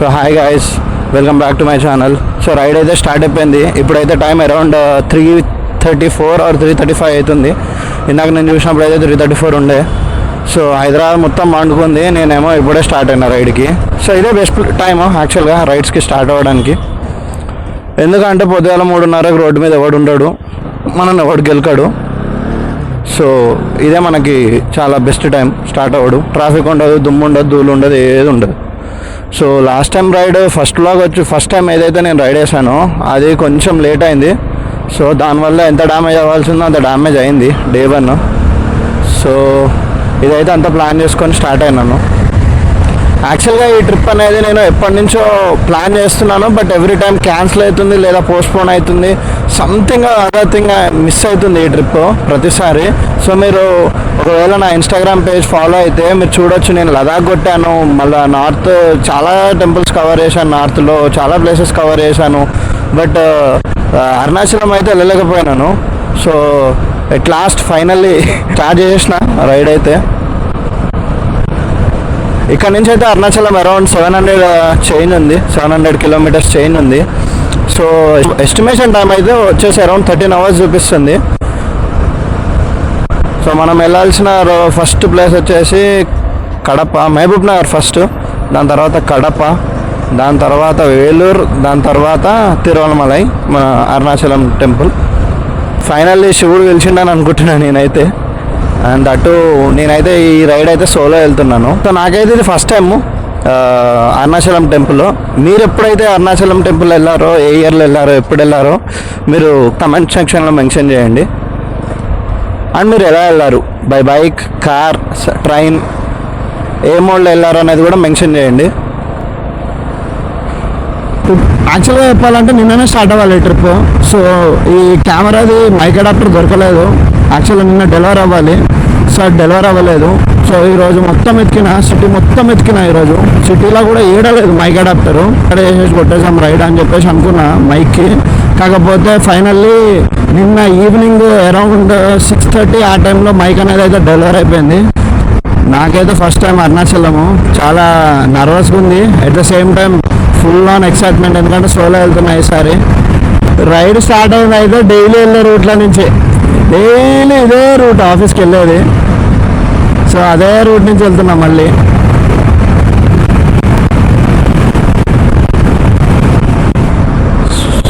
So hi guys, welcome back to my channel. So ride అయితే start అయిపోయింది. ఇప్పుడైతే time around 3:34 are 3:35 అవుతుంది. ఇందాక నేను చూసినప్పుడు అయితే 3:34 ఉండే. సో హైదరాబాద్ మొత్తం మండుకుంది, నేనేమో ఇప్పుడే స్టార్ట్ అయినా రైడ్కి. సో ఇదే బెస్ట్ టైం యాక్చువల్గా రైడ్స్కి స్టార్ట్ అవ్వడానికి. ఎందుకంటే పొద్దుగాల 3:30కి రోడ్డు మీద ఎవడు ఉండడు, మనం ఎవడు గెలకడు. సో ఇదే మనకి చాలా బెస్ట్ టైం స్టార్ట్ అవ్వడు. ట్రాఫిక్ ఉండదు, దుమ్ము ఉండదు, ధూళి ఉండదు, ఏది ఉండదు. So last time ride first time ఏదైతే నేను రైడ్ వేసానో అది కొంచెం లేట్ అయింది. సో దానివల్ల ఎంత డ్యామేజ్ అవ్వాల్సిందో అంత డ్యామేజ్ అయింది డే 1. సో ఇదైతే అంత ప్లాన్ చేసుకొని స్టార్ట్ అయినాను. యాక్చువల్గా ఈ ట్రిప్ అనేది నేను ఎప్పటి నుంచో ప్లాన్ చేస్తున్నాను, బట్ ఎవ్రీ టైం క్యాన్సిల్ అవుతుంది లేదా పోస్ట్పోన్ అవుతుంది, సంథింగ్ అదర్ థింగ్ మిస్ అవుతుంది ఈ ట్రిప్ ప్రతిసారి. సో మీరు ఒకవేళ నా ఇన్స్టాగ్రామ్ పేజ్ ఫాలో అయితే మీరు చూడొచ్చు, నేను లదాఖ్ కొట్టాను, మళ్ళీ నార్త్ చాలా టెంపుల్స్ కవర్ చేశాను, నార్త్లో చాలా ప్లేసెస్ కవర్ చేశాను, బట్ అరుణాచలం అయితే వెళ్ళలేకపోయినాను. So at last finally start చేసిన రైడ్ అయితే. ఇక్కడ నుంచి అయితే అరుణాచలం అరౌండ్ 700 చైన్ ఉంది, 700 కిలోమీటర్స్ చైన్ ఉంది. సో ఎస్టిమేషన్ టైం అయితే వచ్చేసి అరౌండ్ 13 hours చూపిస్తుంది. సో మనం వెళ్ళాల్సిన ఫస్ట్ ప్లేస్ వచ్చేసి కడప, మహబూబ్ నగర్ ఫస్ట్, దాని తర్వాత కడప, దాని తర్వాత వేలూరు, దాని తర్వాత తిరువణమలై, మన అరుణాచలం టెంపుల్. ఫైనల్లీ శివుడు గెలిచిండని అనుకుంటున్నాను నేనైతే. అండ్ అటు నేనైతే ఈ రైడ్ అయితే సోలో వెళ్తున్నాను. సో నాకైతే ఇది ఫస్ట్ టైం అరుణాచలం టెంపుల్. మీరు ఎప్పుడైతే అరుణాచలం టెంపుల్ వెళ్ళారో, ఏ ఇయర్లో వెళ్ళారో, ఎప్పుడు వెళ్ళారో మీరు కమెంట్ సెక్షన్లో మెన్షన్ చేయండి. అండ్ మీరు ఎలా వెళ్ళారు, బై బైక్, కార్, ట్రైన్, ఏ మోడ్లో వెళ్ళారు అనేది కూడా మెన్షన్ చేయండి. యాక్చువల్గా చెప్పాలంటే నిన్ననే స్టార్ట్ అవ్వాలి ఈ ట్రిప్. సో ఈ కెమెరాది మైక్ అడాప్టర్ దొరకలేదు. యాక్చువల్గా నిన్న డెలివర్ అవ్వాలి, సో డెలివర్ అవ్వలేదు. సో ఈరోజు మొత్తం ఎత్తికిన, సిటీ మొత్తం ఎత్తికిన. ఈరోజు సిటీలో కూడా ఏడలేదు మైక్ అడాప్టరు. ఇక్కడ వేసేసి కొట్టేసాం రైడ్ అని చెప్పేసి అనుకున్నా మైక్కి. కాకపోతే ఫైనల్లీ నిన్న ఈవినింగ్ అరౌండ్ 6:30 ఆ టైంలో మైక్ అనేది అయితే డెలివర్ అయిపోయింది. నాకైతే ఫస్ట్ టైం అరుణాచలము, చాలా నర్వస్గా ఉంది, at the same time full on excitement, ఎందుకంటే సోలో వెళ్తున్నా ఈసారి. రైడ్ స్టార్ట్ అయింది అయితే డైలీ వెళ్ళే రూట్లో నుంచి, డైలీ ఇదే రూట్ ఆఫీస్కి వెళ్ళేది. సో అదే రూట్ నుంచి వెళ్తున్నాం మళ్ళీ.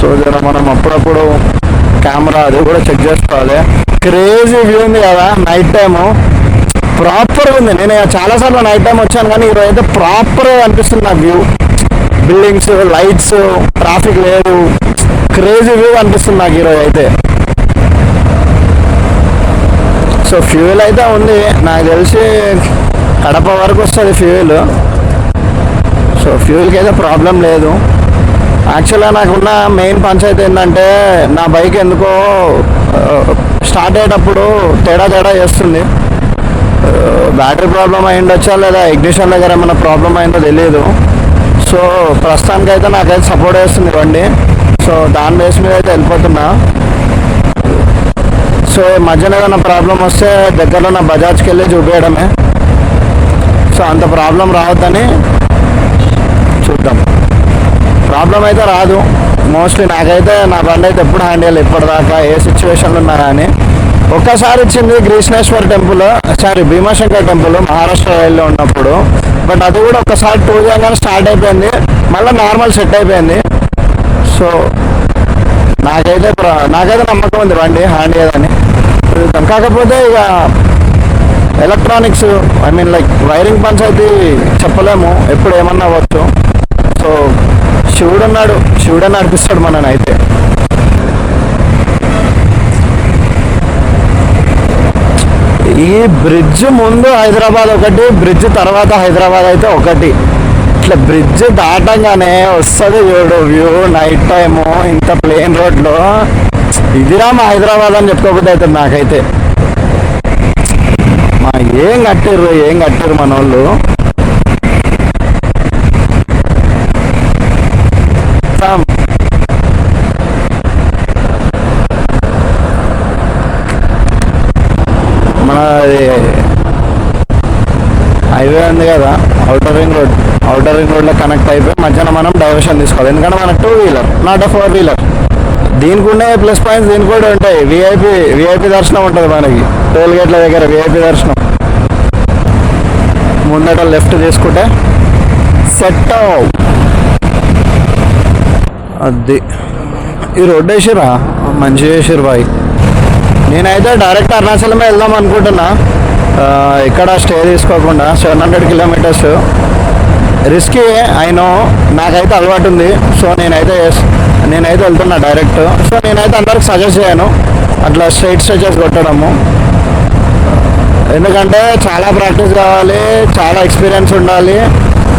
సో జర మనం అప్పుడప్పుడు కెమెరా అది కూడా చెక్ చేసుకోవాలి. క్రేజీ వ్యూ ఉంది కదా నైట్ టైము, ప్రాపర్గా ఉంది. నేను చాలాసార్లు నైట్ టైం వచ్చాను, కానీ ఈరోజు అయితే ప్రాపర్గా అనిపిస్తుంది నా వ్యూ. బిల్డింగ్స్, లైట్స్, ట్రాఫిక్ లేదు, క్రేజీ వ్యూ అనిపిస్తుంది నాకు ఈరోజు అయితే. సో ఫ్యూయల్ అయితే ఉంది, నాకు తెలిసి కడప వరకు వస్తుంది ఫ్యూయల్. సో ఫ్యూయల్కి అయితే ప్రాబ్లం లేదు. యాక్చువల్గా నాకున్న మెయిన్ పంచాయతీ ఏంటంటే, నా బైక్ ఎందుకో స్టార్ట్ అయ్యేటప్పుడు తేడా చేస్తుంది. బ్యాటరీ ప్రాబ్లం అయి ఉండొచ్చా, లేదా ఇగ్నిషన్ దగ్గర ఏమైనా ప్రాబ్లం అయిందో తెలియదు. సో ప్రస్తుతానికైతే నాకైతే సపోర్ట్ చేస్తుంది బండి. సో దాని బేస్ మీద అయితే వెళ్ళిపోతున్నా. సో మధ్యన ఏదైనా ప్రాబ్లం వస్తే దగ్గరలో నా బజాజ్కి వెళ్ళి చూపించడమే. సో అంత ప్రాబ్లం రావద్దని చూద్దాం. ప్రాబ్లం అయితే రాదు మోస్ట్లీ. నాకైతే నా బండి అయితే ఎప్పుడు హ్యాండిల్ ఇప్పటిదాకా ఏ సిచ్యువేషన్లో ఉన్నా కానీ. ఒక్కసారి ఇచ్చింది గ్రీష్ణేశ్వర్ టెంపుల్, భీమాశంకర్ టెంపుల్ మహారాష్ట్ర వెళ్ళి ఉన్నప్పుడు, బట్ అది కూడా ఒక్కసారి టూ చేయగానే స్టార్ట్ అయిపోయింది, మళ్ళీ నార్మల్ సెట్ అయిపోయింది. సో నాకైతే నమ్మకం ఉంది బండి హ్యాండ్ చేయదని. కాకపోతే ఇక electronics, I mean like wiring పంచాయతీ చెప్పలేము, ఎప్పుడు ఏమన్నా అవ్వచ్చు. సో శివుడే నడిపిస్తాడు మనని అయితే. ఈ బ్రిడ్జ్ ముందు హైదరాబాద్ ఒకటి, బ్రిడ్జ్ తర్వాత హైదరాబాద్ అయితే ఒకటి. ఇట్లా బ్రిడ్జ్ దాటంగానే వస్తుంది చూడు వ్యూ నైట్ టైము, ఇంత ప్లేన్ రోడ్లో. ఇదిరా మా హైదరాబాద్ అని చెప్పుకోకపోతే అవుతుంది నాకైతే. ఏం కట్టిర్రు మన వాళ్ళు. మన హైవే ఉంది కదా అవుటర్ రింగ్ రోడ్లో కనెక్ట్ అయిపోయి మధ్యాహ్నం మనం డైవర్షన్ తీసుకోవాలి. ఎందుకంటే మనకు 2 వీలర్, నాట్ 4 వీలర్. దీనికి ఉండే ప్లస్ పాయింట్స్ దీనికి కూడా ఉంటాయి. విఐపి దర్శనం ఉంటుంది మనకి టోల్ గేట్ల దగ్గర. విఐపి దర్శనం ముందట లెఫ్ట్ తీసుకుంటే సెట్. అది ఈ రోడ్డు వేసిరా, మంచిగా వేసిరు బాయ్. నేనైతే డైరెక్ట్ అరుణాచలమే వెళ్దాం అనుకుంటున్నా, ఇక్కడ స్టే తీసుకోకుండా. 700 కిలోమీటర్స్ రిస్కీ అయినో, నాకైతే అలవాటు ఉంది. సో నేనైతే వెళ్తున్నా డైరెక్ట్. సో నేనైతే అందరికి సజెస్ట్ చేయను అట్లా స్ట్రైట్ స్ట్రెచెస్ కొట్టడము, ఎందుకంటే చాలా ప్రాక్టీస్ కావాలి, చాలా ఎక్స్పీరియన్స్ ఉండాలి.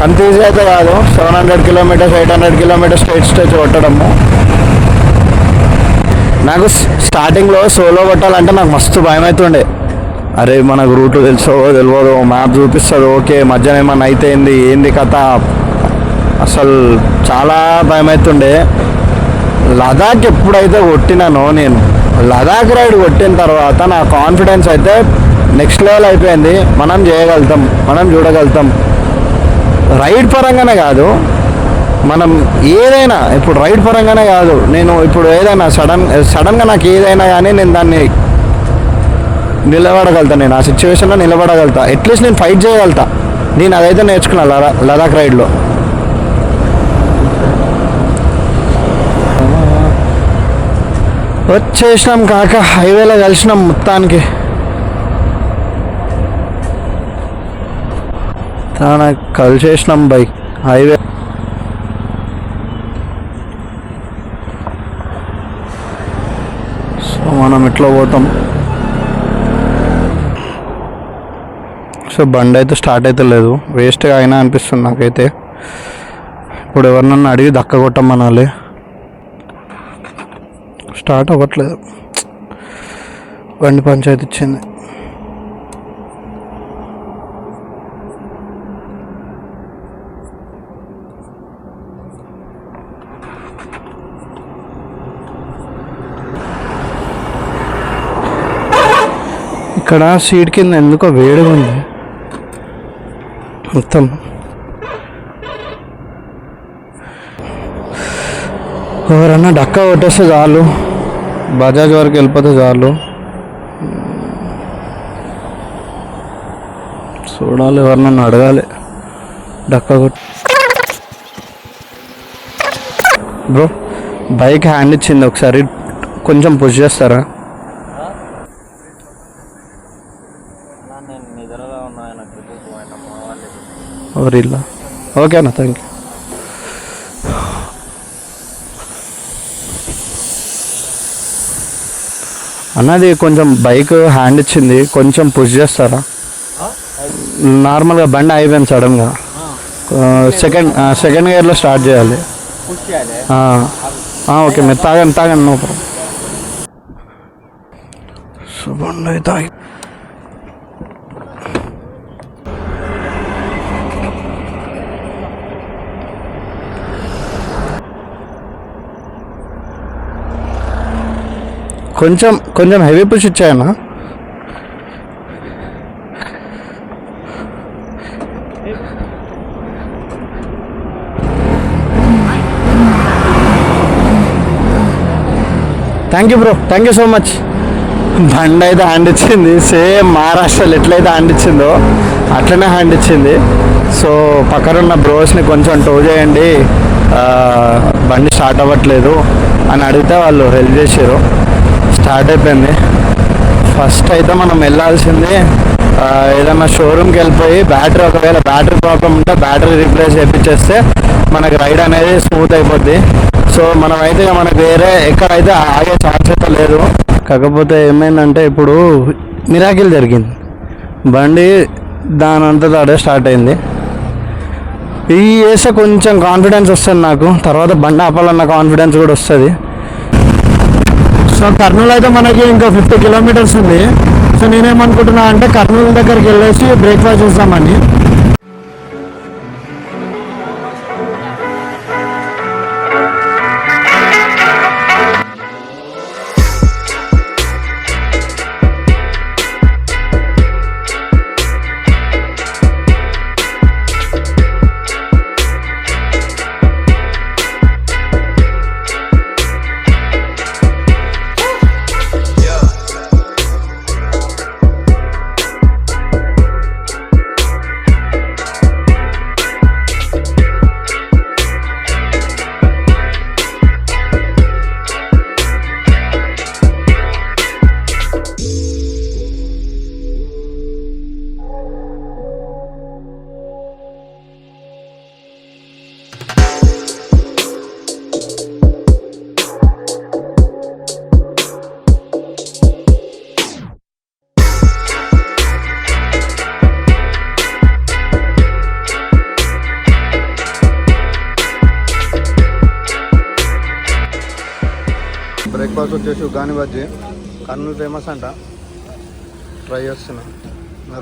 అంత ఈజీ అయితే కాదు 700 కిలోమీటర్స్ 800 కిలోమీటర్స్ స్ట్రైట్ స్ట్రెచ్ కొట్టడము. నాకు స్టార్టింగ్లో సోలో కొట్టాలంటే నాకు మస్తు భయం అవుతుండే. అరే మనకు రూట్ తెలియదు, మ్యాప్ చూపిస్తుంది, ఓకే మధ్యాహ్నం ఏమన్నా అయితే ఏంది కథ, అసలు చాలా భయం అవుతుండే. లదాఖ్ ఎప్పుడైతే కొట్టినానో, నేను లదాఖ్ రైడ్ కొట్టిన తర్వాత నా కాన్ఫిడెన్స్ అయితే నెక్స్ట్ లెవెల్ అయిపోయింది. మనం చేయగలుగుతాం, మనం చూడగలుగుతాం. రైడ్ పరంగానే కాదు, మనం ఏదైనా ఇప్పుడు రైడ్ పరంగానే కాదు, నేను ఇప్పుడు ఏదైనా సడన్గా నాకు ఏదైనా కానీ నేను దాన్ని నిలబడగలుగుతా. నేను ఆ సిచ్యువేషన్లో నిలబడగలుగుతా, అట్లీస్ట్ నేను ఫైట్ చేయగలుగుతా. నేను అదైతే నేర్చుకున్నా లదాఖ్ రైడ్లో. వచ్చేసినాం కాక, హైవేలో కలిసినాం మొత్తానికి. కలిసేసినాం బైక్ హైవే. సో మనం ఇట్లా పోతాం. సో బండి అయితే స్టార్ట్ అయితే లేదు, వేస్ట్గా అయినా అనిపిస్తుంది నాకైతే. ఇప్పుడు ఎవరినన్నా అడిగి దక్క కొట్టమనాలి, స్టార్ట్ అవ్వట్లేదు. బండి పంచాయతీ ఇచ్చింది. ఇక్కడ సీట్ కింద ఎందుకో వేడిగా ఉంది మొత్తం. ఎవరన్నా డక్కా కొట్టేస్తే చాలు, బజాజ్ వరకు వెళ్ళిపోతే చాలు. చూడాలి, ఎవరినన్నా అడగాలి డక్కా కొట్టి. బ్రో బైక్ హ్యాండ్ ఇచ్చింది, ఒకసారి కొంచెం పుష్ చేస్తారా? ఎవరిల్లా? ఓకేనా, థ్యాంక్ యూ. అన్నది కొంచెం బైక్ హ్యాండ్ ఇచ్చింది, కొంచెం పుష్ చేస్తారా? నార్మల్గా బండి అయిపోయింది సడన్గా. సెకండ్ గేర్లో స్టార్ట్ చేయాలి. ఓకే మీరు తాగండి నో ప్రాబ్లం. సో బండి అయితే కొంచెం హెవీ పుష్ ఇచ్చాయన్నా. Thank you bro, thank you so much. బండి అయితే హ్యాండ్ ఇచ్చింది, సేమ్ మహారాష్ట్రలో ఎట్లయితే హ్యాండ్ ఇచ్చిందో అట్లనే హ్యాండ్ ఇచ్చింది. సో పక్కనున్న బ్రోస్ని కొంచెం టో చేయండి, బండి స్టార్ట్ అవ్వట్లేదు అని అడిగితే వాళ్ళు హెల్ప్ చేసారు. స్టార్ట్ అయిపోయింది. ఫస్ట్ అయితే మనం వెళ్ళాల్సింది ఏదన్నా షోరూమ్కి వెళ్ళిపోయి ఒకవేళ బ్యాటరీ ప్రాబ్లం ఉంటే బ్యాటరీ రీప్లేస్ చేయించేస్తే మనకి రైడ్ అనేది స్మూత్ అయిపోద్ది. సో మనమైతే మనకు వేరే ఎక్కడైతే ఆగే ఛాన్స్ అయితే లేదు. కాకపోతే ఏమైందంటే ఇప్పుడు మిరాకిల్ జరిగింది, బండి దానంతటా అదే స్టార్ట్ అయింది. ఈ వేస్తే కొంచెం కాన్ఫిడెన్స్ వస్తుంది నాకు, తర్వాత బండి ఆపాలన్న కాన్ఫిడెన్స్ కూడా వస్తుంది. సో కర్నూలు అయితే మనకి ఇంకా 50 కిలోమీటర్స్ ఉంది. సో నేనేమనుకుంటున్నా అంటే కర్నూలు దగ్గరికి వెళ్ళేసి బ్రేక్ఫాస్ట్ చేస్తామని. బ్రేక్ఫాస్ట్ వచ్చేసి ఉగ్గాని బజ్జీ, కర్నూలు ఫేమస్ అంట. ట్రై చేస్తున్నా.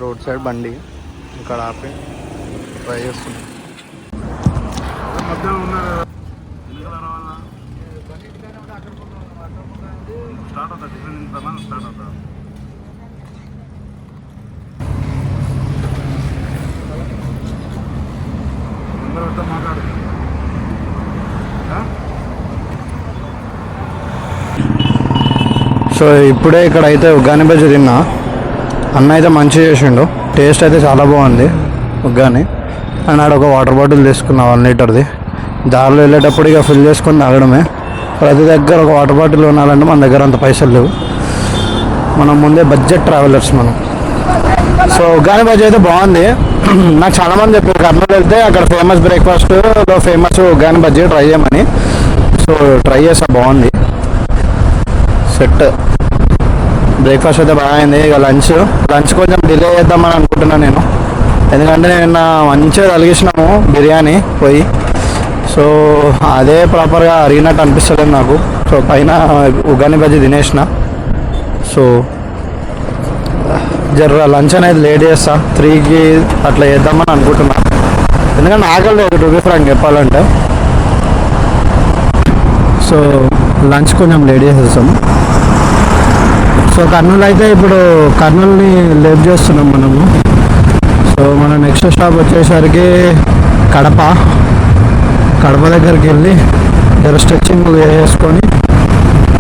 రోడ్ సైడ్ బండి ఇక్కడ ఆపి ట్రై చేస్తున్నా. సో ఇప్పుడే ఇక్కడ అయితే ఉగ్గాని బజ్జీ తిన్నా. అన్న అయితే మంచిగా చేసిండు, టేస్ట్ అయితే చాలా బాగుంది ఉగ్గాని. అండ్ ఆడ ఒక వాటర్ బాటిల్ తీసుకున్నా 1 లీటర్ది. దారిలో వెళ్ళేటప్పుడు ఇక ఫిల్ చేసుకొని తాగడమే. ప్రతి దగ్గర ఒక వాటర్ బాటిల్ కొనాలంటే మన దగ్గర అంత పైసలు లేవు. మనం ముందే బడ్జెట్ ట్రావెలర్స్ మనం. సో ఉగ్గాని బజ్జీ అయితే బాగుంది. నాకు చాలామంది చెప్పారు కర్నూలు వెళ్తే అక్కడ ఫేమస్ బ్రేక్ఫాస్ట్లో ఫేమస్ ఉగ్గాని బజ్జీ ట్రై చేయమని. సో ట్రై చేసా, బాగుంది. సెట్ బ్రేక్ఫాస్ట్ అయితే బాగా అయింది. ఇక లంచ్ కొంచెం డిలే చేద్దామని అనుకుంటున్నాను నేను. ఎందుకంటే నిన్న మంచిగా తలిగించినాము బిర్యానీ పోయి. సో అదే ప్రాపర్గా అరిగినట్టు అనిపిస్తలేదు నాకు. సో పైన ఉగ్గాని బజ్జీ తినేసిన. సో లంచ్ అనేది లేట్ చేస్తా, 3కి అట్లా చేద్దామని అనుకుంటున్నా. ఎందుకంటే ఆకలి లేదు టు బి ఫ్రాంక్ చెప్పాలంటే. సో లంచ్ కొంచెం లేట్ చేసేస్తాము. సో కర్నూలు అయితే ఇప్పుడు కర్నూలుని లేట్ చేస్తున్నాం మనము. సో మన నెక్స్ట్ స్టాప్ వచ్చేసరికి కడప దగ్గరికి వెళ్ళి స్ట్రెచ్చింగ్ వేసుకొని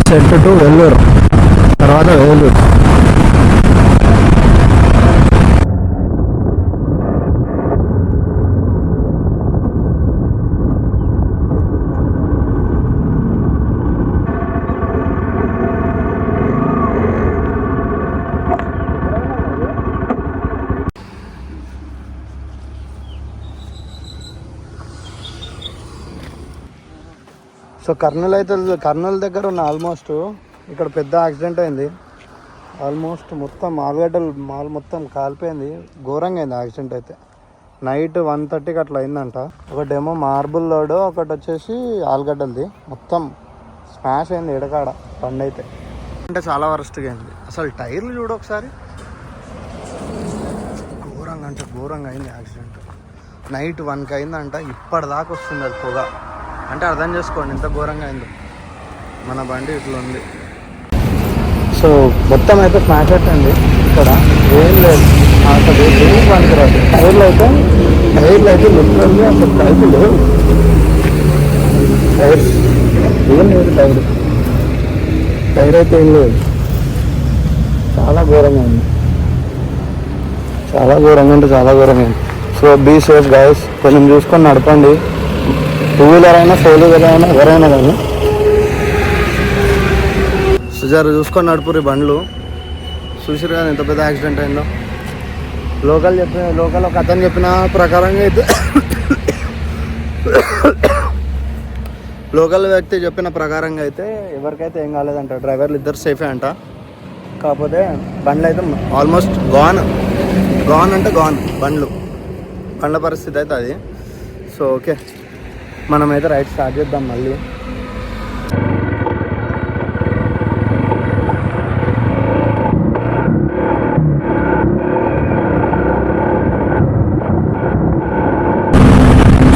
సెట్ టు వెల్లూరు, తర్వాత వేలూరు. సో కర్నూలు దగ్గర ఉన్న ఆల్మోస్ట్ ఇక్కడ పెద్ద యాక్సిడెంట్ అయింది. ఆల్మోస్ట్ మొత్తం ఆలుగడ్డలు మాల్ మొత్తం కాలిపోయింది. ఘోరంగా అయింది యాక్సిడెంట్ అయితే. నైట్ 1:30కి అట్లా అయిందంట. ఒకటేమో మార్బుల్ లోడ్, ఒకటి వచ్చేసి ఆలుగడ్డలది. మొత్తం స్మాష్ అయింది ఎడకాడ బండి అయితే. అంటే చాలా వరస్ట్గా అయింది. అసలు టైర్లు చూడు ఒకసారి. ఘోరంగా అయింది యాక్సిడెంట్. నైట్ 1కి అయిందంట. ఇప్పటిదాకా వస్తుంది అది పొగ. అంటే అర్థం చేసుకోండి ఎంత ఘోరంగా అయిందో. మన బండి ఇట్లా ఉంది. సో మొత్తం అయితే స్మాష్ అవుతుంది. ఇక్కడ ఏం లేదు అసలు, ఏం పనికిరాదు. టైర్లు అయితే లిటరల్లీ అసలు టైర్లు లేవు. ఏం లేదు టైర్ అయితే ఏం లేదు. చాలా ఘోరంగా ఉంది. చాలా ఘోరంగా ఉంది. So be safe guys. కొంచెం చూసుకొని నడపండి. 2 వీలర్ అయినా 4 వీలర్ అయినా ఎవరైనా కానీ సుజారు చూసుకొని నడుపురి బండ్లు. చూసిరు కదా ఎంత పెద్ద యాక్సిడెంట్ అయిందో. లోకల్ ఒక అతను చెప్పిన ప్రకారంగా అయితే లోకల్ వ్యక్తి చెప్పిన ప్రకారంగా అయితే ఎవరికైతే ఏం కాలేదంట. డ్రైవర్లు ఇద్దరు సేఫే అంట. కాకపోతే బండ్లు అయితే ఆల్మోస్ట్ గాన్ బండ్ల పరిస్థితి అయితే అది. సో ఓకే, మనమైతే రైడ్ స్టార్ట్ చేద్దాం మళ్ళీ.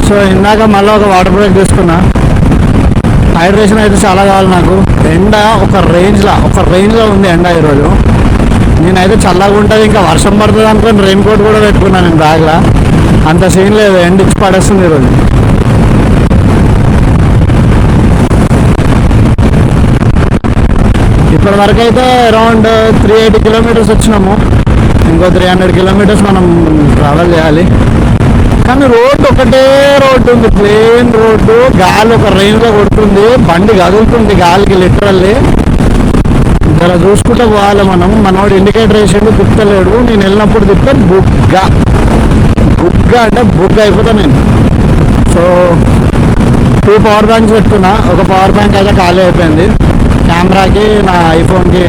సో ఇందాక మళ్ళీ ఒక వాటర్ బ్రేక్ తీసుకున్నా. హైడ్రేషన్ అయితే చాలా కావాలి నాకు. ఎండ ఒక రేంజ్లో ఉంది ఎండ ఈరోజు. నేనైతే చల్లగా ఉంటుంది, ఇంకా వర్షం పడుతుంది అనుకుని రెయిన్ కోట్ కూడా పెట్టుకున్నాను నేను బ్యాగ్లో. అంత సీన్ లేదు, ఎండ ఇచ్చి పడేస్తుంది ఈరోజు. ఇప్పటి వరకు అయితే అరౌండ్ 380 కిలోమీటర్స్ వచ్చినాము. ఇంకో 300 కిలోమీటర్స్ మనం ట్రావెల్ చేయాలి. కానీ ఒకటే రోడ్డు ఉంది, ప్లేన్ రోడ్డు. గాలి ఒక రేంజ్లో కొడుతుంది, బండి కదులుతుంది గాలికి లిటరల్లీ. జర చూసుకుంటూ పోవాలి మనం. మనోడు ఇండికేటర్ వేసిండు, తిప్పలేడు. నేను వెళ్ళినప్పుడు తిప్పే బుగ్గ అంటే బుగ్గ అయిపోతా నేను. సో 2 పవర్ బ్యాంక్స్ పెట్టుకున్నా. ఒక పవర్ బ్యాంక్ అయితే ఖాళీ అయిపోయింది. కెమెరాకి నా ఐఫోన్కి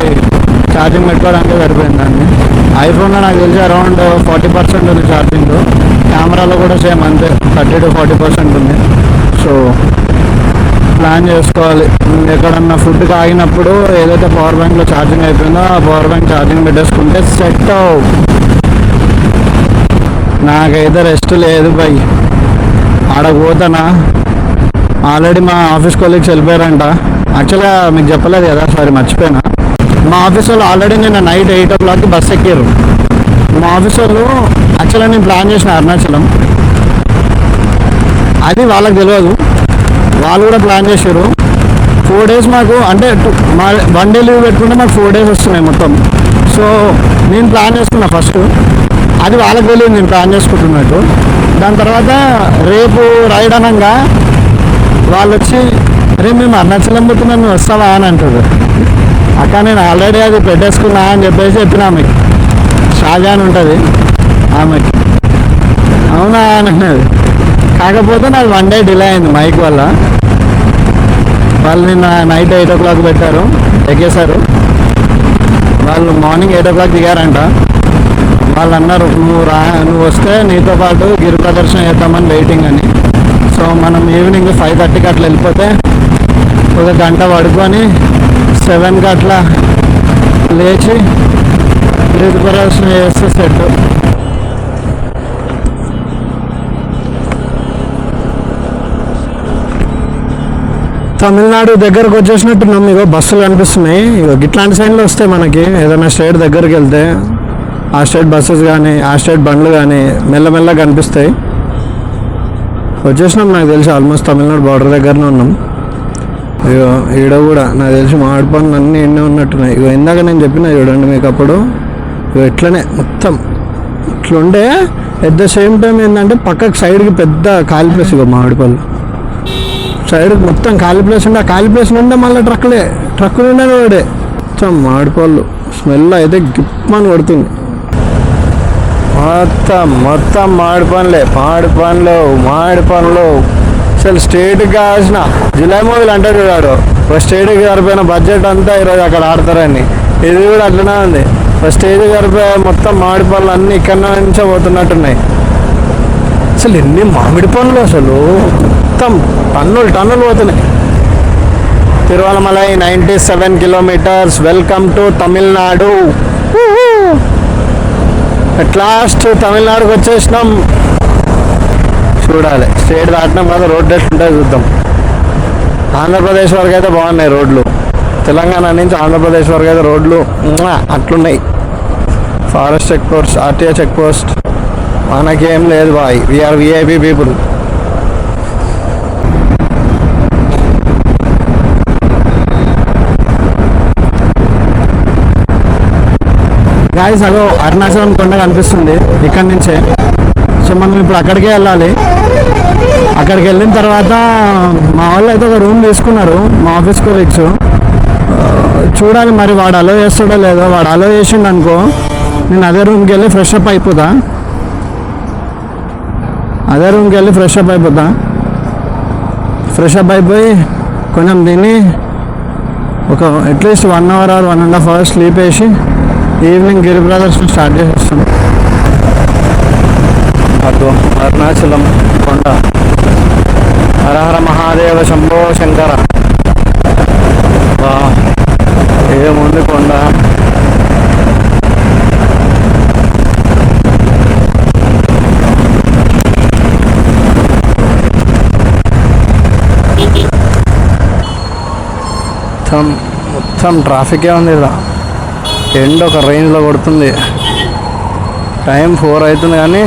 ఛార్జింగ్ పెట్టుకోవడానికి సరిపోయింది దాన్ని. ఐఫోన్లో నాకు తెలిసి అరౌండ్ 40% ఉంది ఛార్జింగ్. కెమెరాలో కూడా సేమ్ అంతే, 30 to 40% ఉంది. సో ప్లాన్ చేసుకోవాలి. ఎక్కడన్నా ఫుడ్కి ఆగినప్పుడు ఏదైతే పవర్ బ్యాంక్లో ఛార్జింగ్ అయిపోయిందో ఆ పవర్ బ్యాంక్ ఛార్జింగ్ పెట్టేసుకుంటే సెట్. నాకైతే రెస్ట్ లేదు బై. ఆడకు పోతానా, ఆల్రెడీ మా ఆఫీస్ కొలీగ్స్ వెళ్ళిపోయారంట. యాక్చువల్గా మీకు చెప్పలేదు కదా, సారీ మర్చిపోయినా. మా ఆఫీస్ వాళ్ళు ఆల్రెడీ నిన్న నైట్ 8 o'clock బస్ ఎక్కారు. మా ఆఫీస్ వాళ్ళు యాక్చువల్గా నేను ప్లాన్ చేసిన అరుణాచలం, అది వాళ్ళకి తెలియదు. వాళ్ళు కూడా ప్లాన్ చేశారు. 4 days మాకు అంటే మా 1 day లీవ్ పెట్టుకుంటే మాకు 4 days వస్తున్నాయి మొత్తం. సో నేను ప్లాన్ చేసుకున్నా ఫస్ట్, అది వాళ్ళకి తెలియదు నేను ప్లాన్ చేసుకుంటున్నట్టు. దాని తర్వాత రేపు రైడ్ అనగా వాళ్ళు వచ్చి రేపు మేము అరుణాచలం పోతున్నాం, నువ్వు వస్తావా అని అంటారు. అక్క నేను ఆల్రెడీ అది పెట్టేసుకున్నా అని చెప్పిన ఆమెకి, షాజాన్ ఉంటుంది ఆమెకి. అవునా అని అన్నది. కాకపోతే నాకు 1 day డిలే అయింది మైక్ వల్ల. వాళ్ళు నిన్న నైట్ 8 o'clock పెట్టారు, ఎక్కేశారు. వాళ్ళు మార్నింగ్ 8 o'clock దిగారంట. వాళ్ళు అన్నారు నువ్వు వస్తే నీతో పాటు గిరి ప్రదర్శన చేద్దామని వెయిటింగ్ అని. సో మనం ఈవినింగ్ 5:30కి అట్లా వెళ్ళిపోతే ఒక గంట పడుకొని 7కి అట్లా లేచి గిరి ప్రదర్శన చేస్తే సెట్. తమిళనాడు దగ్గరకు వచ్చేసినట్టున్నాం. మీకు బస్సులు కనిపిస్తున్నాయి. ఇట్లాంటి సైన్లో వస్తాయి మనకి. ఏదైనా స్టేట్ దగ్గరికి వెళ్తే ఆ స్టేట్ బస్సెస్ కానీ ఆ స్టేట్ బండ్లు కానీ మెల్లమెల్లగా కనిపిస్తాయి. వచ్చేసినాం, నాకు తెలిసి ఆల్మోస్ట్ తమిళనాడు బార్డర్ దగ్గరనే ఉన్నాం. ఇగో ఈడ కూడా నాకు తెలిసి మామిడి పనులు అన్నీ ఎన్నో ఉన్నట్టున్నాయి. ఇగో ఇందాక నేను చెప్పిన చూడండి మీకు, అప్పుడు ఇగో ఇట్లనే మొత్తం ఇట్లుండే. ఎట్ ద సేమ్ టైం ఏంటంటే పక్కకు సైడ్కి పెద్ద ఖాళీ ప్లేస్. ఇగో మామిడి పళ్ళు సైడ్కి మొత్తం ఖాళీ ప్లేస్ ఉండే. ఆ ఖాళీ ప్లేస్ నుండే మళ్ళీ ట్రక్కులు ఉండే వాడే. మొత్తం మామిడి పళ్ళు స్మెల్ అయితే గిప్పని కొడుతుంది. మొత్తం మామిడి పండ్లు అసలు స్టేట్కి కావాల్సిన జులై మూవీలు అంటే చూడాడు. ఒక స్టేట్కి సరిపోయిన బడ్జెట్ అంతా ఈరోజు అక్కడ ఆడతారని. ఇది కూడా అట్లనే ఉంది. ఒక స్టేట్కి సరిపోయే మొత్తం మామిడి పళ్ళు అన్నీ ఇక్కడ నుంచే పోతున్నట్టున్నాయి. అసలు ఎన్ని మామిడి పండ్లు, అసలు మొత్తం టన్నులు పోతున్నాయి. Tiruvannamalai 97 kilometers. Welcome to Tamil Nadu. At last తమిళనాడుకి వచ్చేసినాం. చూడాలి, స్టేట్ దాటినాం కదా, రోడ్డు ఎట్లుంటాయి చూద్దాం. ఆంధ్రప్రదేశ్ వరకు అయితే బాగున్నాయి రోడ్లు. తెలంగాణ నుంచి ఆంధ్రప్రదేశ్ వరకు అయితే రోడ్లు అట్లున్నాయి. Forest check post, RTA check post మనకేం లేదు బాయ్. We're VIP people. గాయస్ అదో అరుణాచలం కొండ కనిపిస్తుంది ఇక్కడి నుంచే. సో మనం ఇప్పుడు అక్కడికే వెళ్ళాలి. అక్కడికి వెళ్ళిన తర్వాత మా వాళ్ళు అయితే ఒక రూమ్ తీసుకున్నారు, మా ఆఫీస్ కొలీగ్స్. చూడాలి మరి వాడు అలో చేస్తాడో లేదో. వాడు అలో చేసిండు అనుకో, నేను అదే రూమ్కి వెళ్ళి ఫ్రెష్ అప్ అయిపోతా. ఫ్రెష్ అప్ అయిపోయి కొంచెం తిని ఒక at least 1 hour or 1.5 hours sleep వేసి ఈవినింగ్ గిరి ప్రదర్శన స్టార్ట్ చేసేస్తాం. అటు అరుణాచలం కొండ. హరహర మహాదేవ శంభో శంకర. ఏముంది కొండ. మొత్తం ట్రాఫికే ఉంది ఇలా. ఎండ ఒక రేంజ్లో కొడుతుంది. టైం 4 అవుతుంది కానీ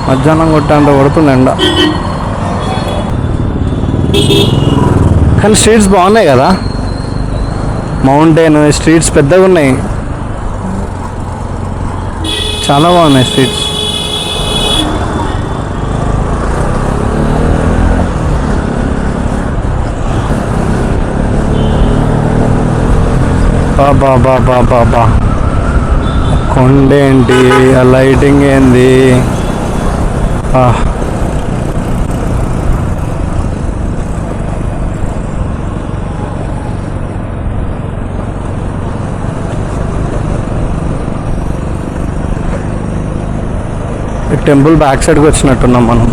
మధ్యాహ్నం కొట్టేంత కొడుతుంది ఎండ. కానీ స్ట్రీట్స్ బాగున్నాయి కదా, మౌంటైన్ స్ట్రీట్స్ పెద్దగా ఉన్నాయి, చాలా బాగున్నాయి స్ట్రీట్స్. బాబా కొండేంటి, ఆ లైటింగ్ ఏంది. టెంపుల్ బ్యాక్ సైడ్కి వచ్చినట్టున్నాం మనం.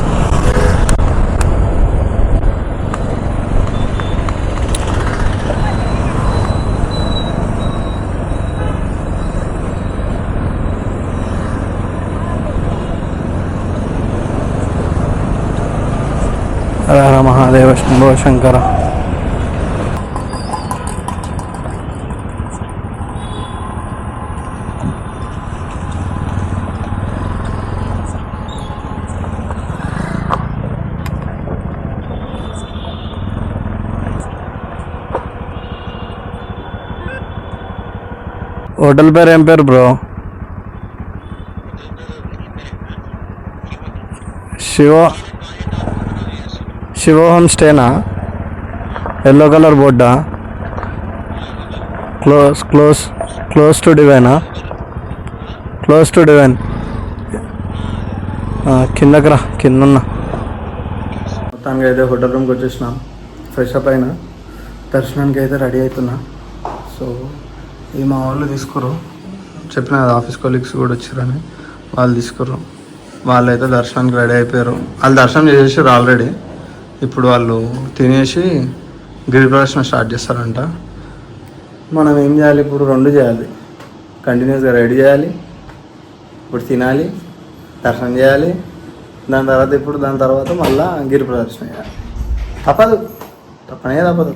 శంభో శంకర. హోటల్ పేరు ఏం పేరు బ్రో? శివ హోమ్ స్టేనా? ఎల్లో కలర్ బోర్డా? క్లోజ్ టు డివైనా? Close to divine. కిందకి రా, కింద ఉన్నా. మొత్తానికి అయితే హోటల్ రూమ్కి వచ్చేసినాం. ఫ్రెష్ అప్ అయినా దర్శనానికి అయితే రెడీ అవుతున్నా. సో ఈ మా వాళ్ళు తీసుకురు, చెప్పిన కదా ఆఫీస్ కొలీగ్స్ కూడా వచ్చారని, వాళ్ళు తీసుకురు. వాళ్ళు అయితే దర్శనానికి రెడీ అయిపోయారు. వాళ్ళు దర్శనం చేసేసారు ఆల్రెడీ. ఇప్పుడు వాళ్ళు తినేసి గిరి ప్రదర్శన స్టార్ట్ చేస్తారంట. మనం ఏం చేయాలి ఇప్పుడు? రెండు చేయాలి, కంటిన్యూస్గా రెడీ చేయాలి, ఇప్పుడు తినాలి, దర్శనం చేయాలి, దాని తర్వాత మళ్ళీ గిరి ప్రదర్శన చేయాలి. తప్పదు, తప్పనే తప్పదు.